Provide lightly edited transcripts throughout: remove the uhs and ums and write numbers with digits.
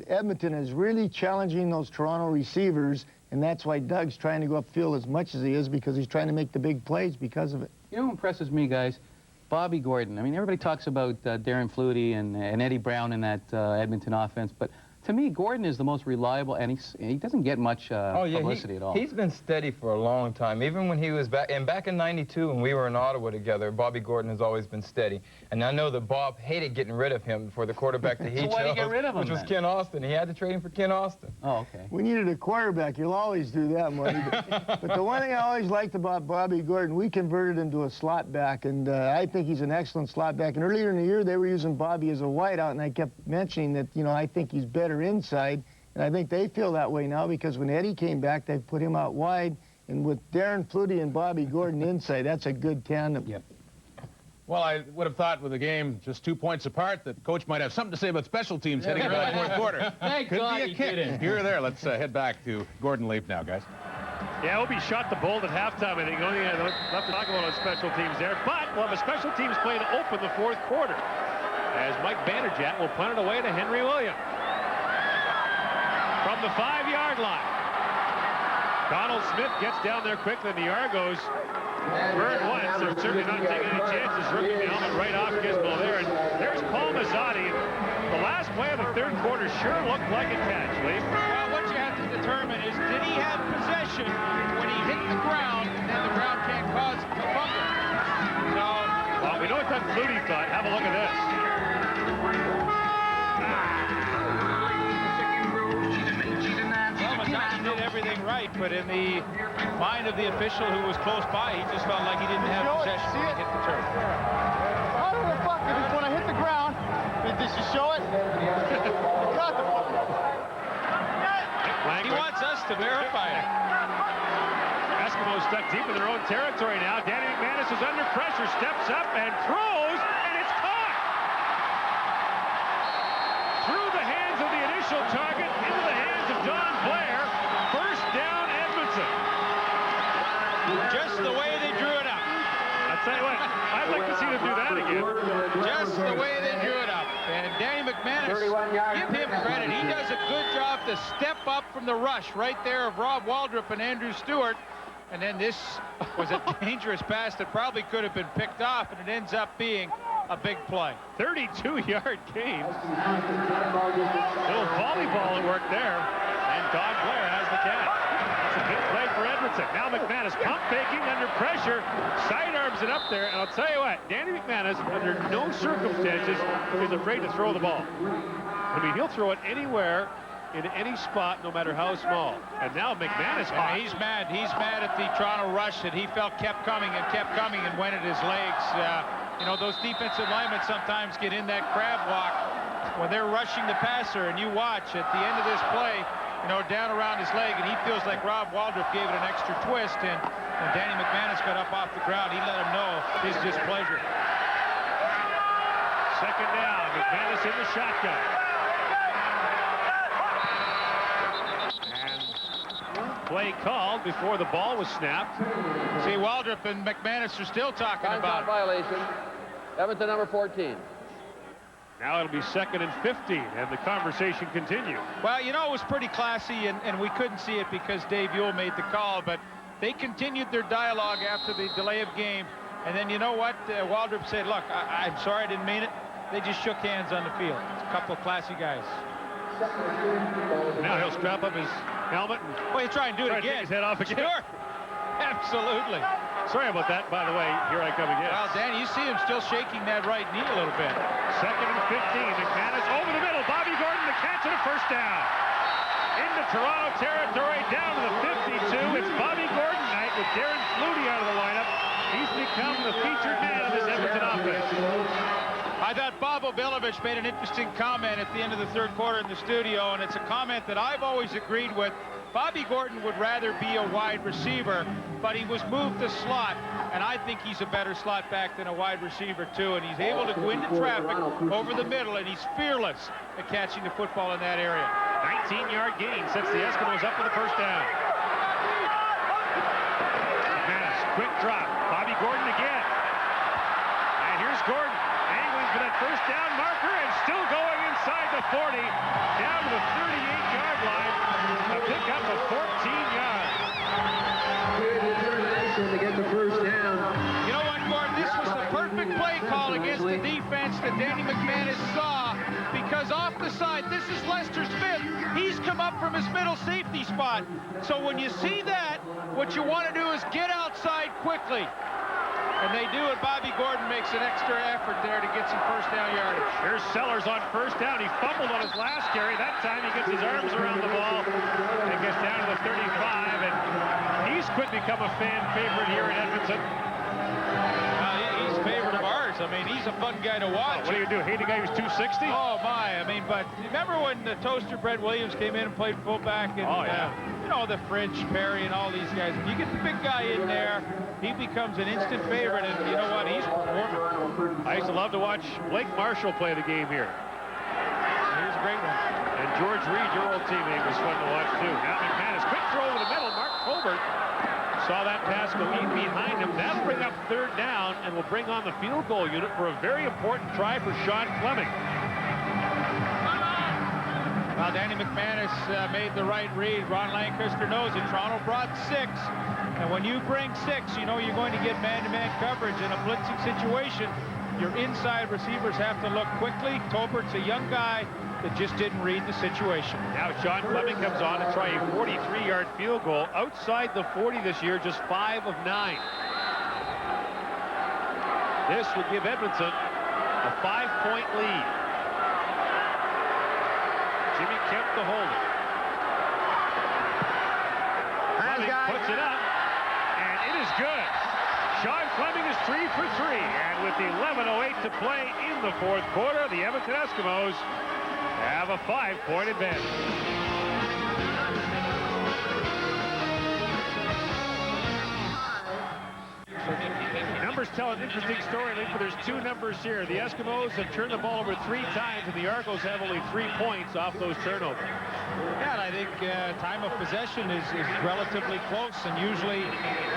Edmonton is really challenging those Toronto receivers, and that's why Doug's trying to go upfield as much as he is, because he's trying to make the big plays because of it. You know what impresses me, guys? Bobby Gordon. I mean, everybody talks about Darren Flutie and Eddie Brown in that Edmonton offense, but to me, Gordon is the most reliable, and he doesn't get much publicity at all. He's been steady for a long time. Even when he was back in '92 when we were in Ottawa together, Bobby Gordon has always been steady. And I know that Bob hated getting rid of him for the quarterback that he So why did he get rid of him, which was then? Ken Austin. He had to trade him for Ken Austin. Oh, okay. We needed a quarterback. You'll always do that, Marty. But the one thing I always liked about Bobby Gordon, we converted him to a slot back, and I think he's an excellent slot back. And earlier in the year, they were using Bobby as a wideout, and I kept mentioning that, you know, I think he's better inside. And I think they feel that way now, because when Eddie came back, they put him out wide. And with Darren Flutie and Bobby Gordon inside, that's a good tandem. Yep. Well, I would have thought with the game just 2 points apart that Coach might have something to say about special teams heading into that fourth quarter. Thank Could God be a he kick didn't. here or there. Let's head back to Gordon Leaf now, guys. Yeah, Opie shot the bolt at halftime. I think the only thing I left to talk about on special teams there. But we'll have a special teams play to open the fourth quarter, as Mike Bannerjat will punt it away to Henry Williams from the 5-yard line. Donald Smith gets down there quickly, and the Argos burn once. They're certainly not taking any chances. Rookie helmet right off Gizmo there. And there's Paul Mazzotti. The last play of the third quarter sure looked like a catch, Lee. Well, what you have to determine is, did he have possession when he hit the ground, and then the ground can't cause a fumble? So, well, we know what Doug Flutie thought. Have a look at this. He did everything right, but in the mind of the official who was close by, he just felt like he didn't have possession when he hit the turf. How the fuck is when I hit the ground? Did you show it? He wants us to verify it. Eskimos stuck deep in their own territory now. Danny McManus is under pressure, steps up and throws, and it's caught! Through the hands of the initial target, into the hands of Don Blair. First down, Edmonton. Just the way they drew it up. I tell you what, I'd like to see them do that again. Just the way they drew it up. And Danny McManus, give him credit. He does a good job to step up from the rush right there of Rob Waldrop and Andrew Stewart. And then this was a dangerous pass that probably could have been picked off, and it ends up being a big play. 32-yard gain. Little volleyball at work there. And Don Blair has the catch. That's a big play for Edmonton. Now McManus pump faking under pressure. Sidearms it up there. And I'll tell you what, Danny McManus, under no circumstances, is afraid to throw the ball. I mean, he'll throw it anywhere, in any spot, no matter how small. And now McManus, he's mad. He's mad at the Toronto rush that he felt kept coming and went at his legs. You know, those defensive linemen sometimes get in that crab walk when they're rushing the passer, and you watch at the end of this play, you know, down around his leg, and he feels like Rob Waldrop gave it an extra twist, and when Danny McManus got up off the ground, he let him know his displeasure. Second down, McManus in the shotgun. Play called before the ball was snapped. See, Waldrop and McManus are still talking about it. Violation. Edmonton number 14. Now it'll be 2nd and 15, and the conversation continues. Well, you know, it was pretty classy, and we couldn't see it because Dave Ewell made the call, but they continued their dialogue after the delay of game. And then, you know what? Waldrop said, look, I'm sorry, I didn't mean it. They just shook hands on the field. It's a couple of classy guys. Now he'll strap up his helmet and he'll try and do it again. Take his head off again. Sure. Absolutely. Sorry about that, by the way. Here I come again. Well, Dan, you see him still shaking that right knee a little bit. 2nd and 15. McManus over the middle. Bobby Gordon the catch and a first down. Into Toronto territory, down to the 52. It's Bobby Gordon night with Darren Flutie out of the lineup. He's become the featured man of this Edmonton offense. I thought Bob Obilovich made an interesting comment at the end of the third quarter in the studio, and it's a comment that I've always agreed with. Bobby Gordon would rather be a wide receiver, but he was moved to slot, and I think he's a better slot back than a wide receiver, too, and he's able to go into traffic over the middle, and he's fearless at catching the football in that area. 19-yard gain sets the Eskimos up for the first down. McManus, quick drop. Bobby Gordon again. And here's Gordon, angling for that first down marker and still going inside the 40, down to the 38-yard line. A pickup of 14 yards. Good determination to get the first down. You know what, Gordon? This was the perfect play call against the defense that Danny McManus saw, because off the side, this is Lester Smith. He's come up from his middle safety spot. So when you see that, what you want to do is get outside quickly. And they do it. Bobby Gordon makes an extra effort there to get some first down yardage. Here's Sellers on first down. He fumbled on his last carry. That time he gets his arms around the ball and gets down to the 35. And he's quickly become a fan favorite here in Edmonton. He's a favorite of ours. I mean, he's a fun guy to watch. What do you do? Hate a guy who's 260? Oh, my. I mean, but remember when the Toaster Brett Williams came in and played fullback? And, you know, the French, Perry, and all these guys. When you get the big guy in there, he becomes an instant favorite, and you know what? He's performing. I used to love to watch Blake Marshall play the game here. Here's a great one. And George Reed, your old teammate, was fun to watch, too. Now McManus, quick throw over the middle. Mark Colbert saw that pass go behind him. That'll bring up third down, and will bring on the field goal unit for a very important try for Sean Fleming. Well, Danny McManus made the right read. Ron Lancaster knows it. Toronto brought 6. And when you bring 6, you know you're going to get man-to-man coverage in a blitzing situation. Your inside receivers have to look quickly. Tobert's a young guy that just didn't read the situation. Now Sean Fleming comes on to try a 43-yard field goal. Outside the 40 this year, just 5 of 9. This would give Edmonton a 5-point lead. Jimmy Kemp the holder. Fleming puts it up, and it is good. Sean Fleming is 3 for 3, and with 11:08 to play in the fourth quarter, the Edmonton Eskimos have a 5-point advantage. Numbers tell an interesting story, but there's 2 numbers here. The Eskimos have turned the ball over 3 times, and the Argos have only 3 points off those turnovers. Yeah, and I think time of possession is relatively close, and usually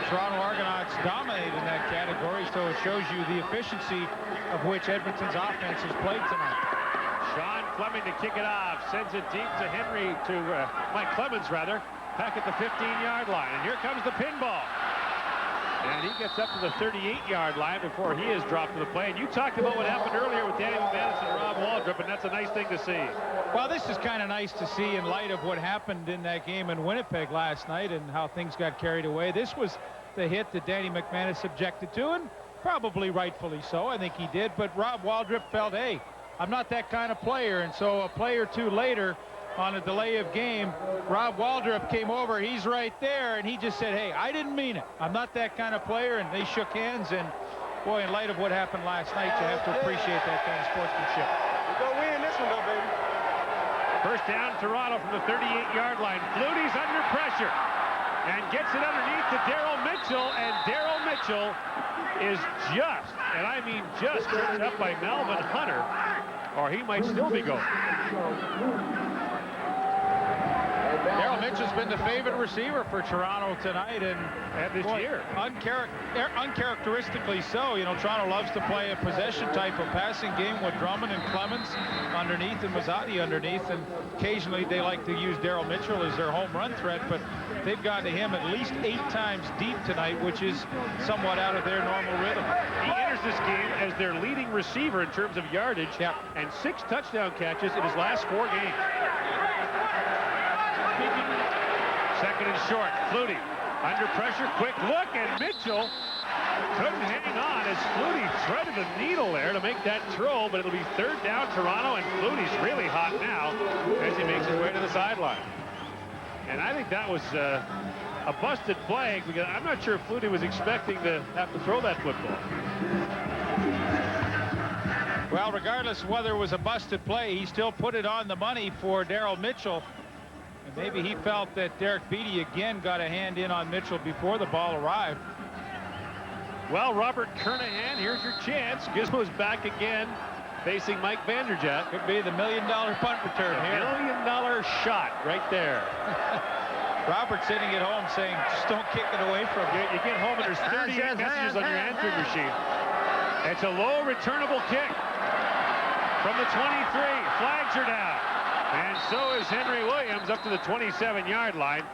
Toronto Argonauts dominate in that category, so it shows you the efficiency of which Edmonton's offense has played tonight. Sean Fleming to kick it off, sends it deep to Henry, to Mike Clemens, rather, back at the 15-yard line. And here comes the pinball. And he gets up to the 38-yard line before he is dropped to the play. And you talked about what happened earlier with Danny McManus and Rob Waldrop, and that's a nice thing to see. Well, this is kind of nice to see in light of what happened in that game in Winnipeg last night and how things got carried away. This was the hit that Danny McManus objected to, and probably rightfully so. I think he did. But Rob Waldrop felt, hey, I'm not that kind of player. And so a play or two later, on a delay of game, Rob Waldrop came over. He's right there, and he just said, hey, I didn't mean it. I'm not that kind of player. And they shook hands. And boy, in light of what happened last night, you have to appreciate that kind of sportsmanship. We're gonna win this one though, baby. First down, Toronto from the 38-yard line. Flutie's under pressure and gets it underneath to Daryl Mitchell, and Daryl Mitchell is just, and I mean just, tripped up by Melvin Hunter, or he might still be going. Daryl Mitchell's been the favorite receiver for Toronto tonight, and this year. Uncharacteristically so. You know, Toronto loves to play a possession type of passing game with Drummond and Clemens underneath and Mazzati underneath, and occasionally they like to use Daryl Mitchell as their home run threat, but they've gotten to him at least 8 times deep tonight, which is somewhat out of their normal rhythm. He enters this game as their leading receiver in terms of yardage, and 6 touchdown catches in his last 4 games. Second and short, Flutie under pressure, quick look, and Mitchell couldn't hang on as Flutie threaded the needle there to make that throw, but it'll be third down Toronto, and Flutie's really hot now as he makes his way to the sideline. And I think that was a busted play, because I'm not sure if Flutie was expecting to have to throw that football. Well, regardless of whether it was a busted play, he still put it on the money for Daryl Mitchell. And maybe he felt that Derek Beattie again got a hand in on Mitchell before the ball arrived. Well, Robert Kernahan, here's your chance. Gizmo's back again, facing Mike Vanderjagt. Could be the $1 million punt return here. $1 million shot right there. Robert sitting at home saying, just don't kick it away from you. You get home and there's 38 messages on your answering machine. It's a low returnable kick. from the 23. Flags are down. And so is Henry Williams up to the 27-yard line.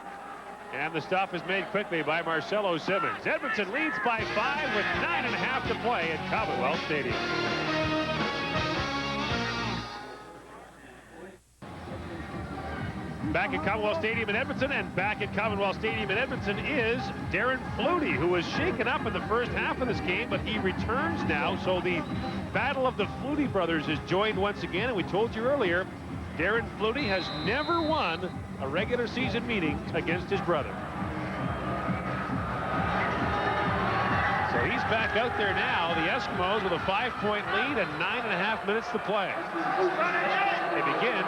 And the stop is made quickly by Marcelo Simmons. Edmonton leads by 5 with 9.5 to play at Commonwealth Stadium. Back at Commonwealth Stadium in Edmonton, and back at Commonwealth Stadium in Edmonton is Darren Flutie, who was shaken up in the first half of this game, but he returns now. So the battle of the Flutie brothers is joined once again, and we told you earlier, Darren Flutie has never won a regular season meeting against his brother. So he's back out there now, the Eskimos with a 5-point lead and 9.5 minutes to play. They begin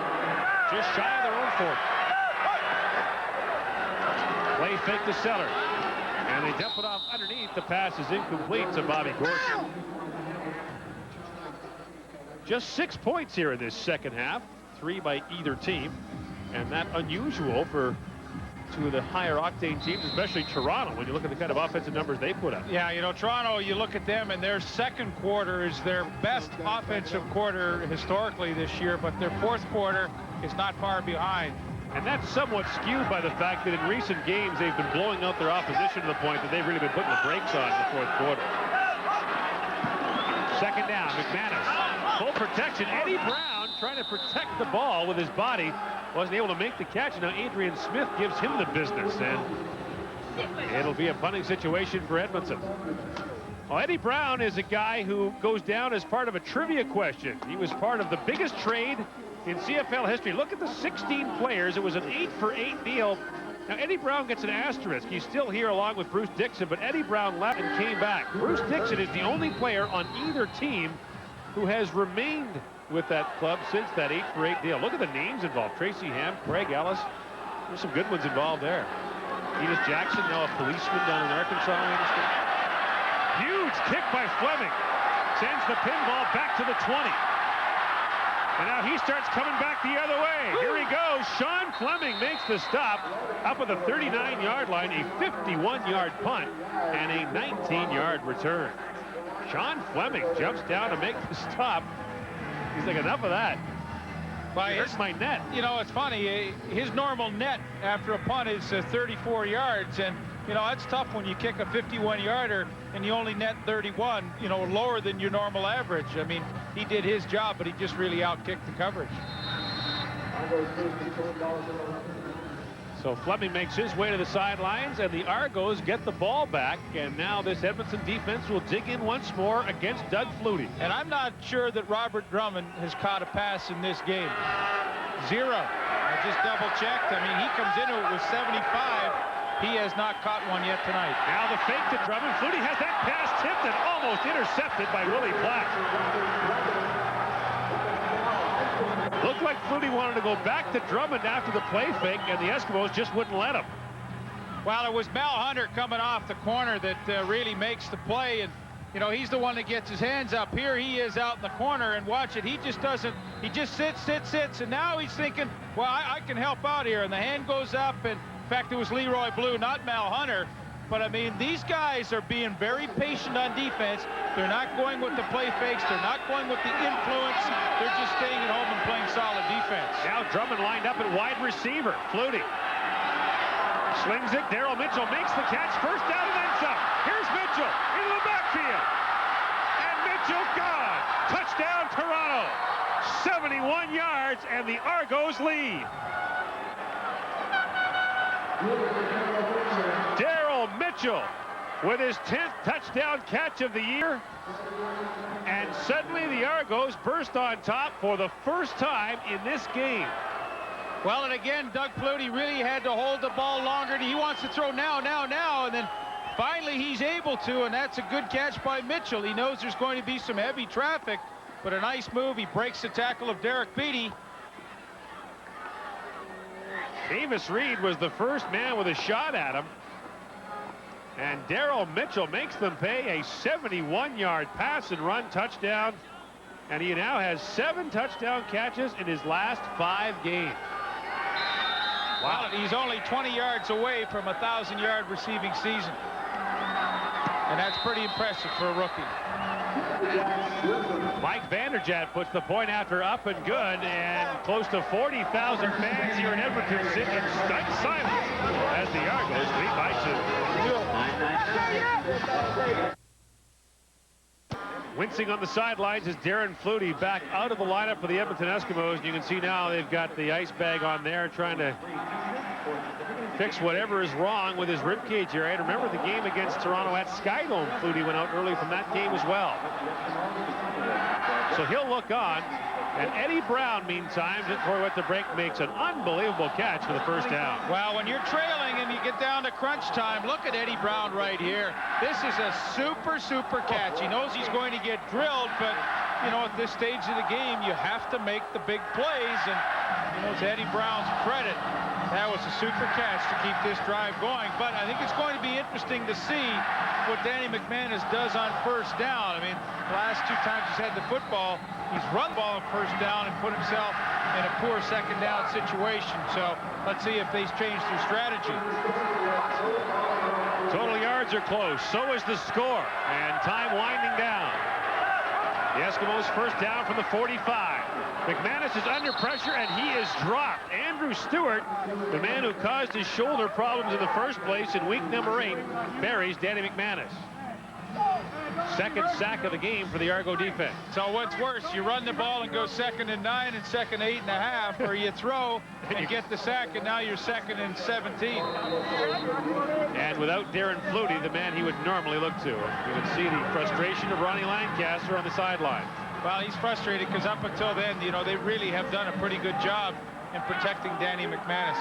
just shy of their own 40. Play fake to Seller. And they dump it off underneath. The pass is incomplete to Bobby Gordon. Just 6 points here in this second half. 3 by either team. And that unusual for two of the higher octane teams, especially Toronto, when you look at the kind of offensive numbers they put up. Yeah, you know, Toronto, you look at them, and their second quarter is their best offensive quarter historically this year, but their fourth quarter is not far behind. And that's somewhat skewed by the fact that in recent games they've been blowing out their opposition to the point that they've really been putting the brakes on in the fourth quarter. Second down, McManus. Full protection. Eddie Brown trying to protect the ball with his body. Wasn't able to make the catch. Now Adrian Smith gives him the business, and it'll be a punting situation for Edmonton. Well, Eddie Brown is a guy who goes down as part of a trivia question. He was part of the biggest trade in CFL history. Look at the 16 players. It was an 8-for-8 deal. Now, Eddie Brown gets an asterisk. He's still here along with Bruce Dixon, but Eddie Brown left and came back. Bruce Dixon is the only player on either team who has remained with that club since that 8-for-8 deal. Look at the names involved. Tracy Ham, Craig Ellis. There's some good ones involved there. Enos Jackson, now a policeman down in Arkansas, I understand. Huge kick by Fleming. Sends the pinball back to the 20. And now he starts coming back the other way. Here he goes. Sean Fleming makes the stop up at the 39-yard line, a 51-yard punt, and a 19-yard return. Sean Fleming jumps down to make the stop. He's like, enough of that. Here's my net. You know, it's funny. His normal net after a punt is 34 yards, and you know, that's tough when you kick a 51-yarder and you only net 31, you know, lower than your normal average. I mean, he did his job, but he just really outkicked the coverage. So Fleming makes his way to the sidelines, and the Argos get the ball back, and now this Edmonton defense will dig in once more against Doug Flutie. And I'm not sure that Robert Drummond has caught a pass in this game. 0. I just double-checked. I mean, he comes into it with 75. He has not caught one yet tonight. Now the fake to Drummond. Flutie has that pass tipped and almost intercepted by Willie Black. Looked like Flutie wanted to go back to Drummond after the play fake, and the Eskimos just wouldn't let him. Well, it was Mel Hunter coming off the corner that really makes the play, and you know, he's the one that gets his hands up. Here he is out in the corner, and watch it. He just doesn't. He just sits, and now he's thinking, well, I can help out here, and the hand goes up, and in fact, it was Leroy Blue, not Mel Hunter. But, I mean, these guys are being very patient on defense. They're not going with the play fakes. They're not going with the influence. They're just staying at home and playing solid defense. Now Drummond lined up at wide receiver. Flutie slings it. Daryl Mitchell makes the catch. First down and then some. Here's Mitchell into the backfield. And Mitchell gone. Touchdown, Toronto. 71 yards, and the Argos lead. Daryl Mitchell with his 10th touchdown catch of the year, and suddenly the Argos burst on top for the first time in this game. Well, and again, Doug Flutie really had to hold the ball longer. He wants to throw now, and then finally he's able to, and that's a good catch by Mitchell. He knows there's going to be some heavy traffic, but a nice move. He breaks the tackle of Derek Beatty. Davis Reed was the first man with a shot at him. And Daryl Mitchell makes them pay a 71-yard pass and run touchdown. And he now has 7 touchdown catches in his last 5 games. Wow, he's only 20 yards away from a 1,000-yard receiving season. And that's pretty impressive for a rookie. Mike Vanderjagt puts the point after up and good, and close to 40,000 fans here in Edmonton sit in stunned silence as the Argos lead by 2. Wincing on the sidelines is Darren Flutie back out of the lineup for the Edmonton Eskimos. You can see now they've got the ice bag on there trying to fix whatever is wrong with his ribcage area. And remember the game against Toronto at Skydome. Flutie went out early from that game as well. So he'll look on. And Eddie Brown, meantime, just before we went to break, makes an unbelievable catch for the first down. Well, when you're trailing and you get down to crunch time, look at Eddie Brown right here. This is a super, super catch. He knows he's going to get drilled, but, you know, at this stage of the game, you have to make the big plays. And, you know, it's Eddie Brown's credit. That was a super catch to keep this drive going. But I think it's going to be interesting to see what Danny McManus does on first down. I mean, the last 2 times he's had the football, he's run the ball on first down and put himself in a poor second down situation. So let's see if they change their strategy. Total yards are close. So is the score. And time winding down. The Eskimos first down from the 45. McManus is under pressure, and he is dropped. Andrew Stewart, the man who caused his shoulder problems in the first place in week number 8, buries Danny McManus. Second sack of the game for the Argo defense. So what's worse, you run the ball and go 2nd and 9 and 2nd and 8.5, or you throw and get the sack, and now you're 2nd and 17. And without Darren Flutie, the man he would normally look to. You can see the frustration of Ronnie Lancaster on the sideline. Well, he's frustrated because up until then, you know, they really have done a pretty good job in protecting Danny McManus.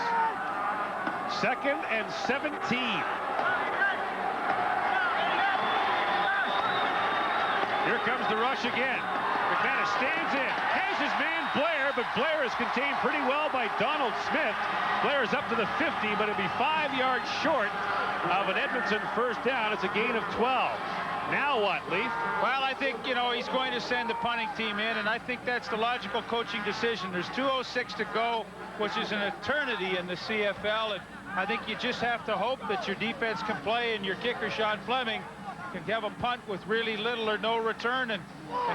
2nd and 17. Here comes the rush again. McManus stands in, has his man Blair, but Blair is contained pretty well by Donald Smith. Blair is up to the 50, but it'll be 5 yards short of an Edmonton first down. It's a gain of 12. Now what, Leaf? Well, I think, you know, he's going to send the punting team in, and I think that's the logical coaching decision. There's 2:06 to go, which is an eternity in the CFL, and I think you just have to hope that your defense can play and your kicker, Sean Fleming, can have a punt with really little or no return and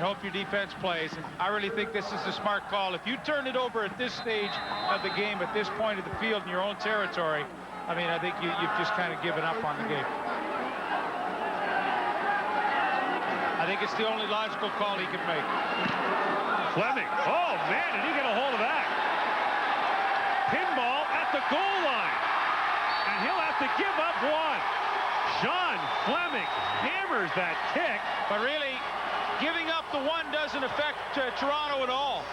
hope your defense plays. And I really think this is a smart call. If you turn it over at this stage of the game, at this point of the field in your own territory, I mean, I think you've just kind of given up on the game. I think it's the only logical call he could make. Fleming. Oh, man, did he get a hold of that? Pinball at the goal line. And he'll have to give up one. Sean Fleming hammers that kick. But really, giving up the one doesn't affect Toronto at all.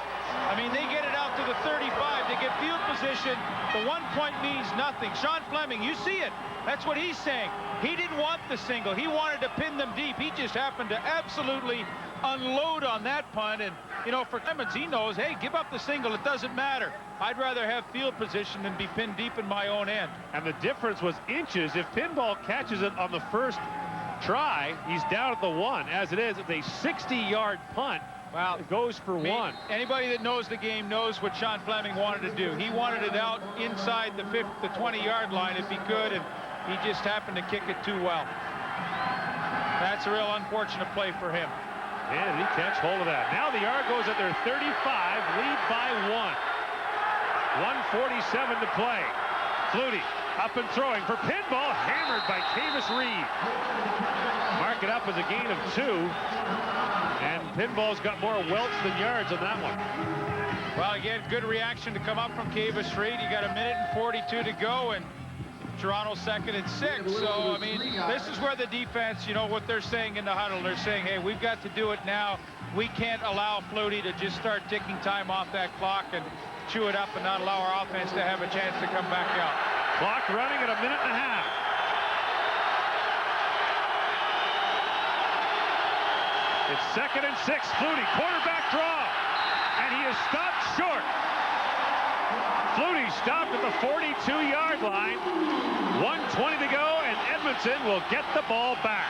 I mean, they get it out to the 35. They get field position. The 1 point means nothing. Sean Fleming, you see it. That's what he's saying. He didn't want the single. He wanted to pin them deep. He just happened to absolutely unload on that punt. And, you know, for Clemens, he knows, hey, give up the single. It doesn't matter. I'd rather have field position than be pinned deep in my own end. And the difference was inches. If Pinball catches it on the first try, he's down at the 1. As it is, it's a 60-yard punt. Well, it goes for 1. Anybody that knows the game knows what Sean Fleming wanted to do. He wanted it out inside the 20-yard line if he could, and he just happened to kick it too well. That's a real unfortunate play for him. And he catch hold of that. Now the Argos at their 35 lead by 1. 1:47 to play. Flutie up and throwing for Pinball, hammered by Kavis Reed. Mark it up as a gain of 2. And Pinball's got more welts than yards on that one. Well, again, good reaction to come up from Kavis Reed. You got 1:42 to go, and Toronto's 2nd and 6. So, I mean, this is where the defense, you know, what they're saying in the huddle. They're saying, hey, we've got to do it now. We can't allow Flutie to just start ticking time off that clock and chew it up and not allow our offense to have a chance to come back out. Clock running at 1.5 minutes. It's 2nd and 6. Flutie, quarterback draw. And he is stopped short. Flutie stopped at the 42-yard line. 1:20 to go, and Edmonton will get the ball back.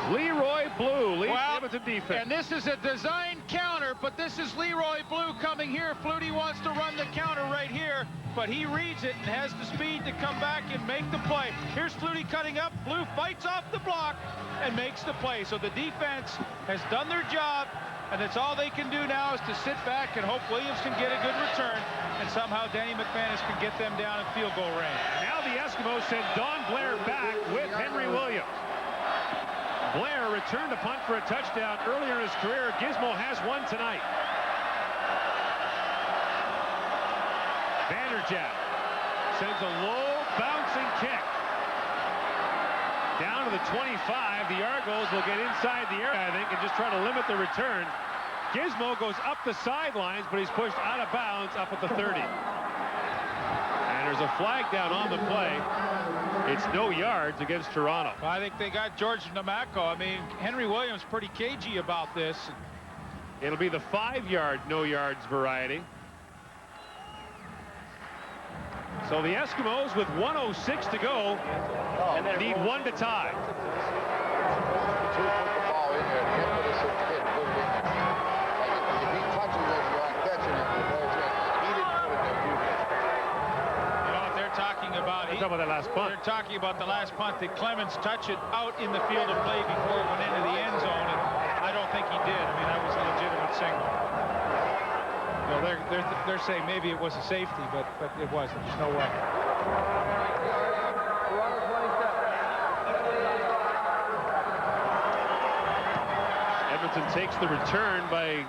Leroy Blue leads the Edmonton defense. And this is a design counter counter, but this is Leroy Blue coming here. Flutie wants to run the counter right here, but he reads it and has the speed to come back and make the play. Here's Flutie cutting up. Blue fights off the block and makes the play. So the defense has done their job, and it's all they can do now is to sit back and hope Williams can get a good return, and somehow Danny McManus can get them down in field goal range. Now the Eskimos send Don Blair back with Henry Williams. Blair returned a punt for a touchdown earlier in his career. Gizmo has one tonight. Vanderjagt sends a low bouncing kick down to the 25. The Argos will get inside the area, I think, and just try to limit the return. Gizmo goes up the sidelines, but he's pushed out of bounds up at the 30. And there's a flag down on the play. It's no yards against Toronto. I think they got George Namako. I mean, Henry Williams pretty cagey about this. It'll be the 5-yard, no yards variety. So the Eskimos, with 1:06 to go, need one to tie. Talking about that last punt. They're talking about the last punt. Did Clemens touch it out in the field of play before it went into the end zone? And I don't think he did. I mean, that was a legitimate signal. You know, they're saying maybe it was a safety, but it wasn't. There's no way. Edmonton takes the return by